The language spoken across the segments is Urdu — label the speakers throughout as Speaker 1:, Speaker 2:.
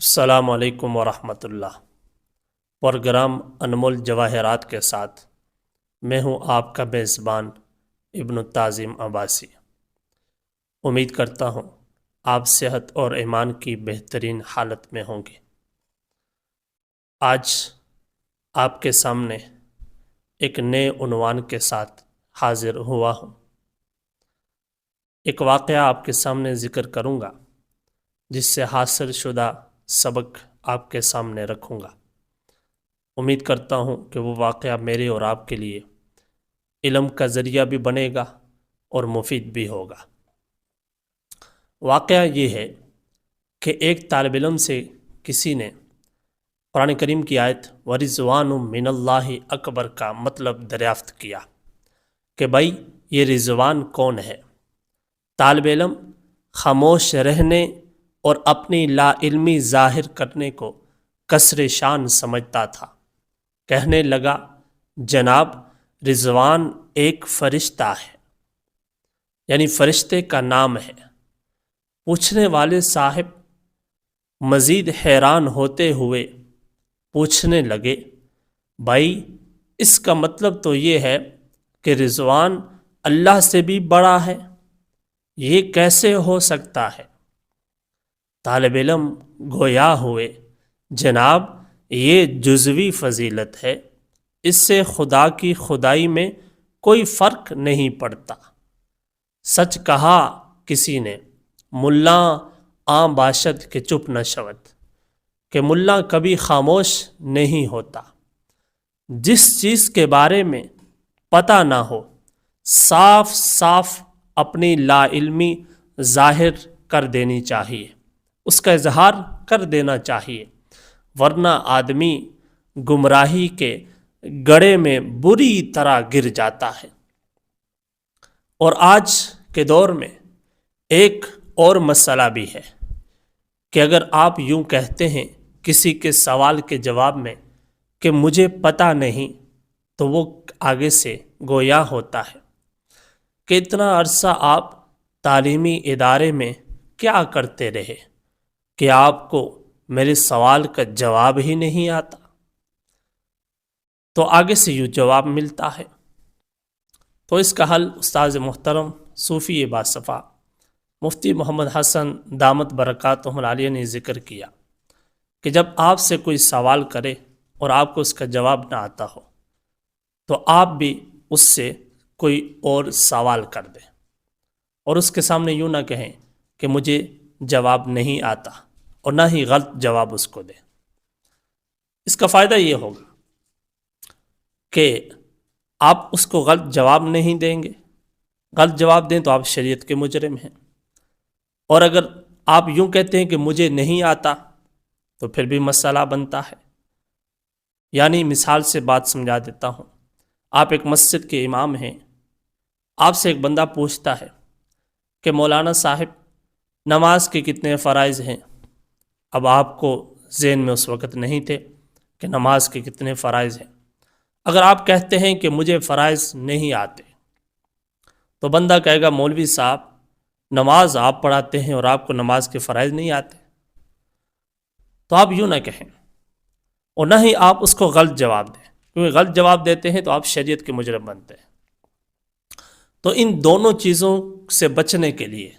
Speaker 1: السلام علیکم ورحمۃ اللہ۔ پروگرام انمول جواہرات کے ساتھ میں ہوں آپ کا میزبان ابن التعظیم عباسی۔ امید کرتا ہوں آپ صحت اور ایمان کی بہترین حالت میں ہوں گے۔ آج آپ کے سامنے ایک نئے عنوان کے ساتھ حاضر ہوا ہوں۔ ایک واقعہ آپ کے سامنے ذکر کروں گا جس سے حاصل شدہ سبق آپ کے سامنے رکھوں گا۔ امید کرتا ہوں کہ وہ واقعہ میرے اور آپ کے لیے علم کا ذریعہ بھی بنے گا اور مفید بھی ہوگا۔ واقعہ یہ ہے کہ ایک طالب علم سے کسی نے قرآن کریم کی آیت وَرِضْوَانٌ مِّنَ اللَّهِ اکبر کا مطلب دریافت کیا کہ بھائی یہ رضوان کون ہے۔ طالب علم خاموش رہنے اور اپنی لا علمی ظاہر کرنے کو کسر شان سمجھتا تھا۔ کہنے لگا جناب رضوان ایک فرشتہ ہے، یعنی فرشتے کا نام ہے۔ پوچھنے والے صاحب مزید حیران ہوتے ہوئے پوچھنے لگے بھائی اس کا مطلب تو یہ ہے کہ رضوان اللہ سے بھی بڑا ہے، یہ کیسے ہو سکتا ہے؟ طالب علم گویا ہوئے جناب یہ جزوی فضیلت ہے، اس سے خدا کی خدائی میں کوئی فرق نہیں پڑتا۔ سچ کہا کسی نے ملا عام باشد کے چپ نہ شود، کہ ملا کبھی خاموش نہیں ہوتا۔ جس چیز کے بارے میں پتہ نہ ہو صاف صاف اپنی لا علمی ظاہر کر دینی چاہیے، اس کا اظہار کر دینا چاہیے، ورنہ آدمی گمراہی کے گڑھے میں بری طرح گر جاتا ہے۔ اور آج کے دور میں ایک اور مسئلہ بھی ہے کہ اگر آپ یوں کہتے ہیں کسی کے سوال کے جواب میں کہ مجھے پتہ نہیں، تو وہ آگے سے گویا ہوتا ہے کہ اتنا عرصہ آپ تعلیمی ادارے میں کیا کرتے رہے کہ آپ کو میرے سوال کا جواب ہی نہیں آتا۔ تو آگے سے یوں جواب ملتا ہے۔ تو اس کا حل استاذ محترم صوفی باصفا مفتی محمد حسن دامت برکاتہ العالیہ نے ذکر کیا کہ جب آپ سے کوئی سوال کرے اور آپ کو اس کا جواب نہ آتا ہو تو آپ بھی اس سے کوئی اور سوال کر دیں، اور اس کے سامنے یوں نہ کہیں کہ مجھے جواب نہیں آتا، اور نہ ہی غلط جواب اس کو دیں۔ اس کا فائدہ یہ ہوگا کہ آپ اس کو غلط جواب نہیں دیں گے۔ غلط جواب دیں تو آپ شریعت کے مجرم ہیں، اور اگر آپ یوں کہتے ہیں کہ مجھے نہیں آتا تو پھر بھی مسئلہ بنتا ہے۔ یعنی مثال سے بات سمجھا دیتا ہوں، آپ ایک مسجد کے امام ہیں، آپ سے ایک بندہ پوچھتا ہے کہ مولانا صاحب نماز کے کتنے فرائض ہیں؟ اب آپ کو ذہن میں اس وقت نہیں تھے کہ نماز کے کتنے فرائض ہیں۔ اگر آپ کہتے ہیں کہ مجھے فرائض نہیں آتے تو بندہ کہے گا مولوی صاحب نماز آپ پڑھاتے ہیں اور آپ کو نماز کے فرائض نہیں آتے۔ تو آپ یوں نہ کہیں، اور نہ ہی آپ اس کو غلط جواب دیں، کیونکہ غلط جواب دیتے ہیں تو آپ شریعت کے مجرم بنتے ہیں۔ تو ان دونوں چیزوں سے بچنے کے لیے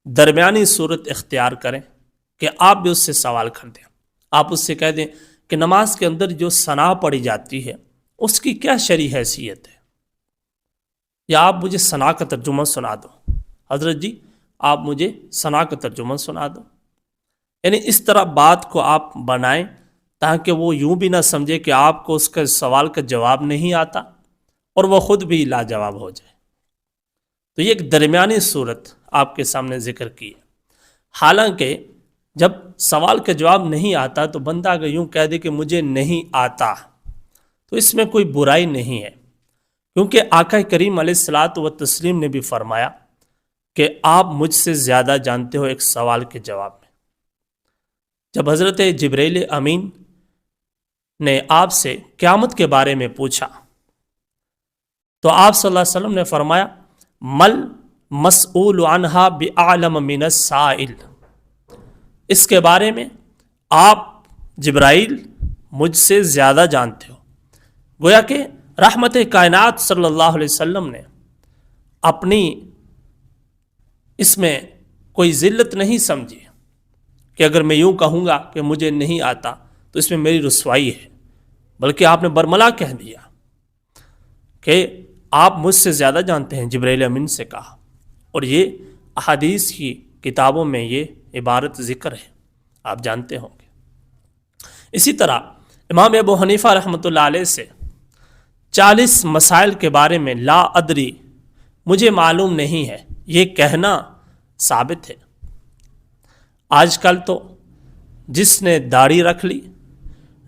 Speaker 1: درمیانی صورت اختیار کریں کہ آپ بھی اس سے سوال کر دیں۔ آپ اس سے کہہ دیں کہ نماز کے اندر جو ثنا پڑھی جاتی ہے اس کی کیا شرعی حیثیت ہے، یا آپ مجھے ثنا کا ترجمہ سنا دو۔ حضرت جی آپ مجھے ثنا کا ترجمہ سنا دو۔ یعنی اس طرح بات کو آپ بنائیں تاکہ وہ یوں بھی نہ سمجھے کہ آپ کو اس کا سوال کا جواب نہیں آتا اور وہ خود بھی لاجواب ہو جائے۔ تو یہ ایک درمیانی صورت آپ کے سامنے ذکر کی ہے۔ حالانکہ جب سوال کا جواب نہیں آتا تو بندہ اگر یوں کہہ دے کہ مجھے نہیں آتا تو اس میں کوئی برائی نہیں ہے، کیونکہ آقا کریم علیہ الصلاۃ والتسلیم نے بھی فرمایا کہ آپ مجھ سے زیادہ جانتے ہو ایک سوال کے جواب میں۔ جب حضرت جبرائیل امین نے آپ سے قیامت کے بارے میں پوچھا تو آپ صلی اللہ علیہ وسلم نے فرمایا مل مسئول عنہا بعلم من السائل، اس کے بارے میں آپ جبرائیل مجھ سے زیادہ جانتے ہو۔ گویا کہ رحمت کائنات صلی اللہ علیہ وسلم نے اپنی اس میں کوئی ذلت نہیں سمجھی کہ اگر میں یوں کہوں گا کہ مجھے نہیں آتا تو اس میں میری رسوائی ہے، بلکہ آپ نے برملا کہہ دیا کہ آپ مجھ سے زیادہ جانتے ہیں، جبرائیل امین سے کہا، اور یہ احادیث کی کتابوں میں یہ عبارت ذکر ہے، آپ جانتے ہوں گے۔ اسی طرح امام ابو حنیفہ رحمۃ اللہ علیہ سے 40 مسائل کے بارے میں لا ادری، مجھے معلوم نہیں ہے، یہ کہنا ثابت ہے۔ آج کل تو جس نے داڑھی رکھ لی،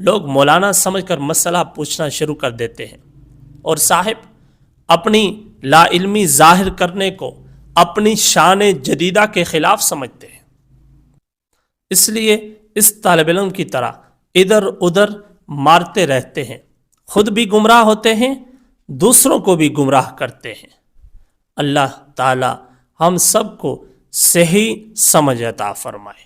Speaker 1: لوگ مولانا سمجھ کر مسئلہ پوچھنا شروع کر دیتے ہیں، اور صاحب اپنی لا علمی ظاہر کرنے کو اپنی شان جدیدہ کے خلاف سمجھتے ہیں۔ اس لیے اس طالب علم کی طرح ادھر ادھر مارتے رہتے ہیں، خود بھی گمراہ ہوتے ہیں، دوسروں کو بھی گمراہ کرتے ہیں۔ اللہ تعالی ہم سب کو صحیح سمجھ عطا فرمائے۔